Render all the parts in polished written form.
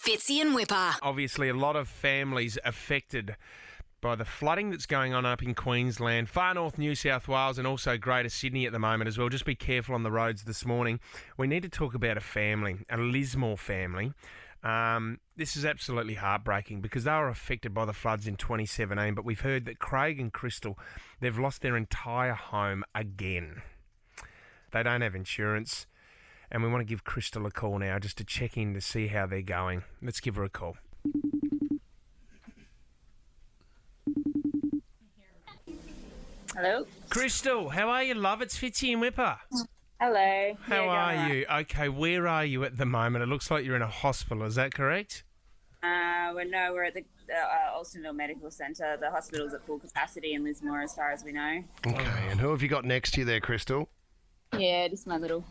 Fitzy and Wippa. Obviously, a lot of families affected by the flooding that's going on up in Queensland, far north New South Wales and also Greater Sydney at the moment as well. Just be careful on the roads this morning. We need to talk about a family, a Lismore family. This is absolutely heartbreaking because they were affected by the floods in 2017, but we've heard that Craig and Krystal, they've lost their entire home again. They don't have insurance, and we want to give Krystal a call now just to check in to see how they're going. Let's give her a call. Hello. Krystal, how are you, love? It's Fitzy and Wippa. Hello. How are you? Okay, where are you at the moment? It looks like you're in a hospital. Is that correct? We're at the Alstonville Medical Centre. The hospital's at full capacity in Lismore, as far as we know. Okay, and who have you got next to you there, Krystal? Yeah, just our little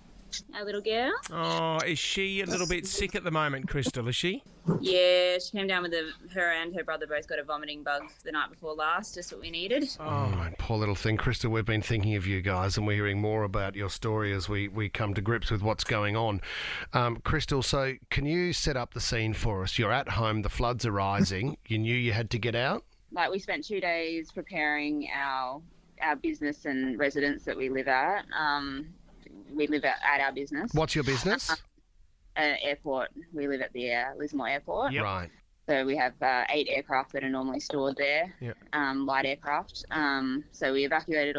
girl. Oh, is she a little bit sick at the moment, Krystal, is she? Yeah, she came down with her and her brother both got a vomiting bug the night before last, just what we needed. Oh, poor little thing. Krystal, we've been thinking of you guys and we're hearing more about your story as we come to grips with what's going on. Krystal, so can you set up the scene for us? You're at home, the floods are rising. You knew you had to get out? We spent 2 days preparing our business and residence that we live at. We live at our business. What's your business? Airport. We live at the Lismore Airport. Yep. Right. So we have 8 aircraft that are normally stored there, Yep. light aircraft. So we evacuated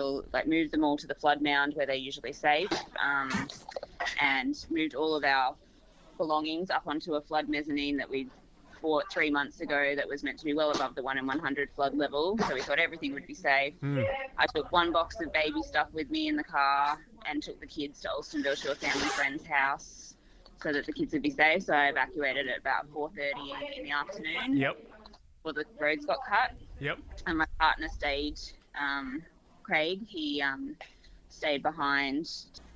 moved them all to the flood mound where they're usually safe, and moved all of our belongings up onto a flood mezzanine that we bought 3 months ago that was meant to be well above the 1 in 100 flood level. So we thought everything would be safe. I took 1 box of baby stuff with me in the car and took the kids to Alstonville to a family friend's house so that the kids would be safe. So I evacuated at about 4:30 in the afternoon. Yep. Well, the roads got cut. Yep. And my partner stayed, Craig, he stayed behind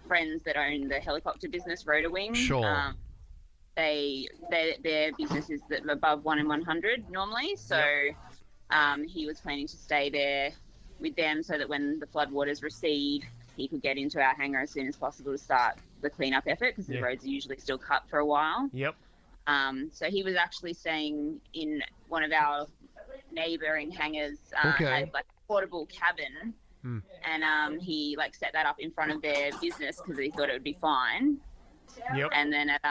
friends that own the helicopter business, Rotor Wing. Sure. Their business is above 1 in 100 normally. So he was planning to stay there with them so that when the floodwaters recede, he could get into our hangar as soon as possible to start the cleanup effort because the roads are usually still cut for a while. Yep. So he was actually staying in one of our neighbouring hangars, had a portable cabin, and he set that up in front of their business because he thought it would be fine. Yep. And then at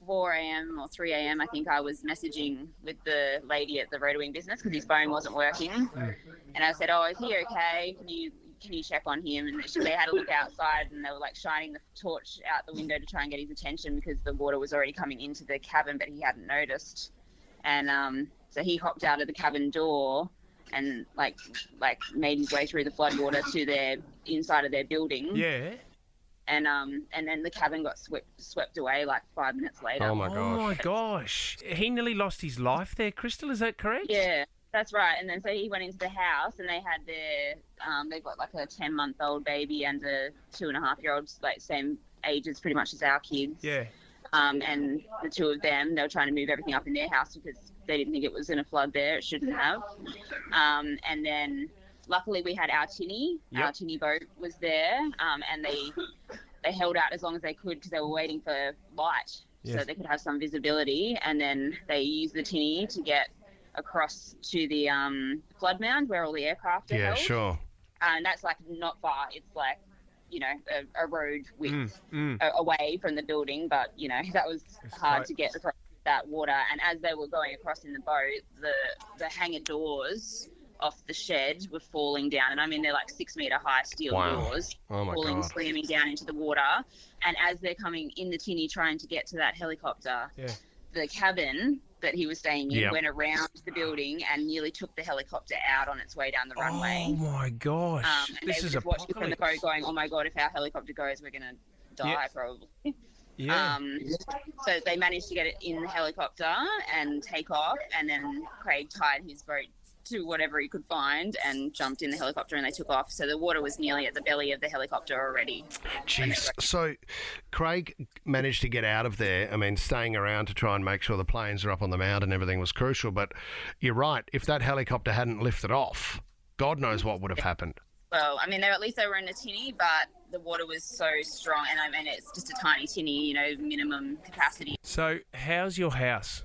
4 a.m. or 3 a.m. I think I was messaging with the lady at the Rotor Wing business because his phone wasn't working, and I said, "Oh, is he okay? Can you check on him?" And they had a look outside and they were shining the torch out the window to try and get his attention because the water was already coming into the cabin, but he hadn't noticed. And so he hopped out of the cabin door and made his way through the floodwater to their inside of their building. Yeah. And then the cabin got swept away 5 minutes later. Oh, my gosh. Oh, my gosh. He nearly lost his life there, Krystal, is that correct? Yeah. That's right. And then so he went into the house and they had they've got a 10-month-old baby and a 2.5-year-old, same ages pretty much as our kids. Yeah. And the two of them, they were trying to move everything up in their house because they didn't think it was going to flood there. It shouldn't have. And then luckily we had our tinny. Yep. Our tinny boat was there, and they held out as long as they could because they were waiting for light so they could have some visibility. And then they used the tinny to get across to the flood mound where all the aircraft are held. Yeah, sure. And that's not far. It's a road width away from the building, but that was hard to get across that water. And as they were going across in the boat, the hangar doors off the shed were falling down, and I mean they're 6 meter high steel doors falling, slamming down into the water. And as they're coming in the tinny trying to get to that helicopter, the cabin that he was staying in went around the building and nearly took the helicopter out on its way down the runway. Oh my gosh. And This they is were just watching from the boat going, "Oh my God, if our helicopter goes, we're going to die probably." Yeah. So they managed to get it in the helicopter and take off, and then Craig tied his boat to whatever he could find and jumped in the helicopter and they took off. So the water was nearly at the belly of the helicopter already. Jeez. So Craig managed to get out of there. I mean, staying around to try and make sure the planes are up on the mound and everything was crucial. But you're right. If that helicopter hadn't lifted off, God knows what would have happened. well. I mean, at least they were in a tinny, but the water was so strong, and I mean, it's just a tiny tinny, minimum capacity. So how's your house?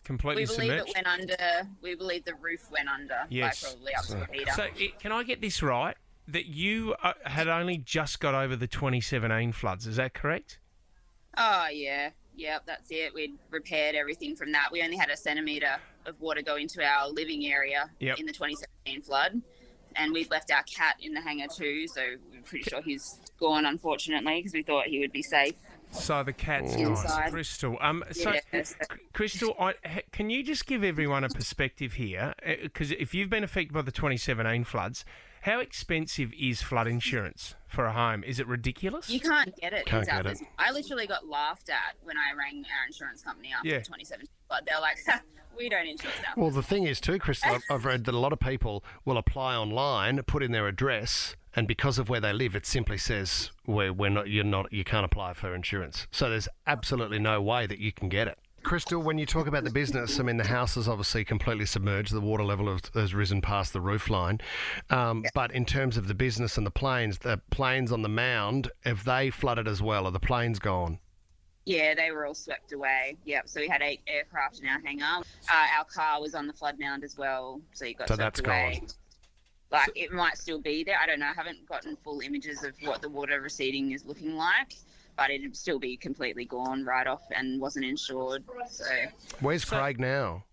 Completely We believe submerged? it went under. We believe the roof went under. Yes. By probably up to a metre. So can I get this right? That you had only just got over the 2017 floods, is that correct? Oh, yeah. Yep, that's it. We'd repaired everything from that. We only had a centimetre of water go into our living area in the 2017 flood. And we've left our cat in the hangar too, so we're pretty sure he's gone, unfortunately, because we thought he would be safe. So the cat's Inside. Krystal. Yes. Krystal, can you just give everyone a perspective here? Because if you've been affected by the 2017 floods, how expensive is flood insurance for a home? Is it ridiculous? You can't get it. Can't get it. I literally got laughed at when I rang our insurance company after the 2017 flood. They're like, we don't insure stuff. Well, the thing is too, Krystal, I've read that a lot of people will apply online, put in their address, and because of where they live, it simply says you can't apply for insurance. So there's absolutely no way that you can get it. Krystal, when you talk about the business, I mean, the house is obviously completely submerged. The water level has risen past the roof line. But in terms of the business and the planes on the mound, have they flooded as well? Are the planes gone? Yeah, they were all swept away. Yep. So we had 8 aircraft in our hangar. Our car was on the flood mound as well, so you got swept that's away. gone. Like, it might still be there. I don't know. I haven't gotten full images of what the water receding is looking like, but it'd still be completely gone right off and wasn't insured. So Where's Craig now?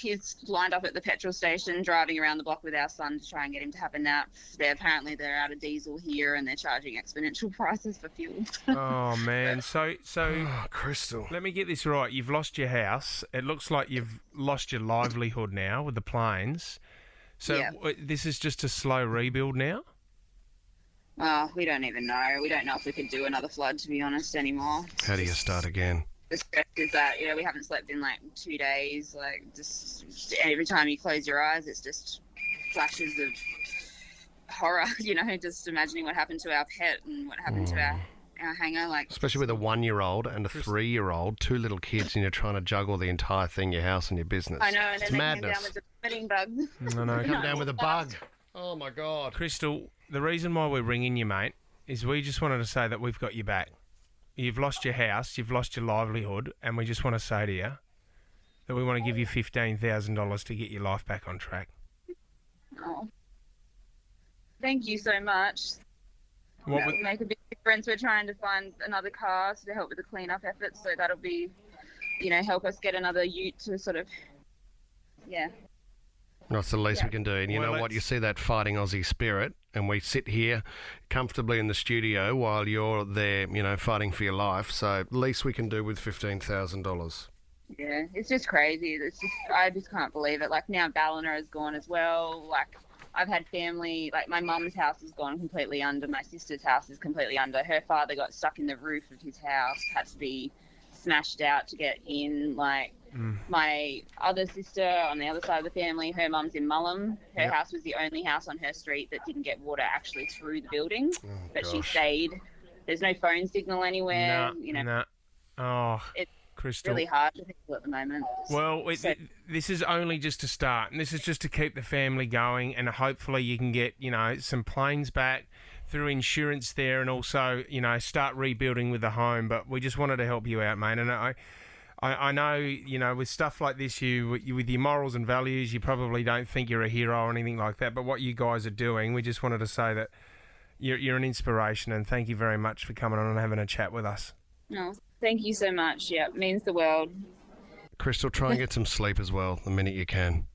he's lined up at the petrol station, driving around the block with our son to try and get him to have a nap. Apparently they're out of diesel here and they're charging exponential prices for fuel. Oh, man. So Krystal. let me get this right. You've lost your house. It looks like you've lost your livelihood now with the planes. So Yeah. This is just a slow rebuild now? We don't even know. We don't know if we could do another flood, to be honest, anymore. How do you start again? The stress is that, we haven't slept in like 2 days. Like, just every time you close your eyes, it's just flashes of horror, just imagining what happened to our pet and what happened to our hangar. Like, Especially with a 1-year-old and a 3-year-old, 2 little kids, and you're trying to juggle the entire thing, your house and your business. I know, and It's then they madness. came down with the vomiting bugs. No. Come down with a bug. Oh, my God. Krystal, the reason why we're ringing you, mate, is we just wanted to say that we've got your back. You've lost your house, you've lost your livelihood, and we just want to say to you that we want to give you $15,000 to get your life back on track. Oh. Thank you so much. What That would- will make a big difference. We're trying to find another car to help with the cleanup efforts, so that'll be, help us get another ute to sort of, That's the least we can do. And you Well, know what? let's- You see that fighting Aussie spirit, and we sit here comfortably in the studio while you're there, fighting for your life. So least we can do with $15,000. Yeah, it's just crazy. I just can't believe it. Like, now Ballina is gone as well. Like, I've had family, like my mum's house has gone completely under. My sister's house is completely under. Her father got stuck in the roof of his house, had to be smashed out to get in. Like, my other sister on the other side of the family, her mum's in Mullum. Her house was the only house on her street that didn't get water actually through the building, but she stayed. There's no phone signal anywhere. No. Oh, It's Krystal. really hard for people at the moment. Well, this is only just a start, and this is just to keep the family going, and hopefully you can get, some planes back through insurance there, and also, start rebuilding with the home. But we just wanted to help you out, mate. And I know, with stuff like this, you with your morals and values, you probably don't think you're a hero or anything like that. But what you guys are doing, we just wanted to say that you're an inspiration, and thank you very much for coming on and having a chat with us. No, thank you so much. Yeah, it means the world. Krystal, try and get some sleep as well the minute you can.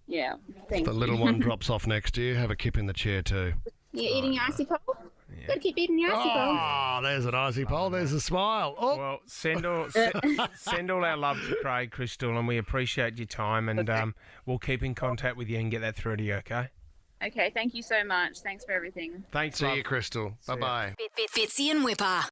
Yeah, thank The you. little one drops off next to you. Have a kip in the chair too. You're eating your icy pole? Gotta keep eating your icy pole. Oh, there's an icy pole. There's a smile. Oh, Well, send all our love to Craig, Krystal, and we appreciate your time, and we'll keep in contact with you and get that through to you, okay? Okay, thank you so much. Thanks for everything. Thanks, see love. you, Krystal. See ya. Bye-bye. Fitzy and Wippa.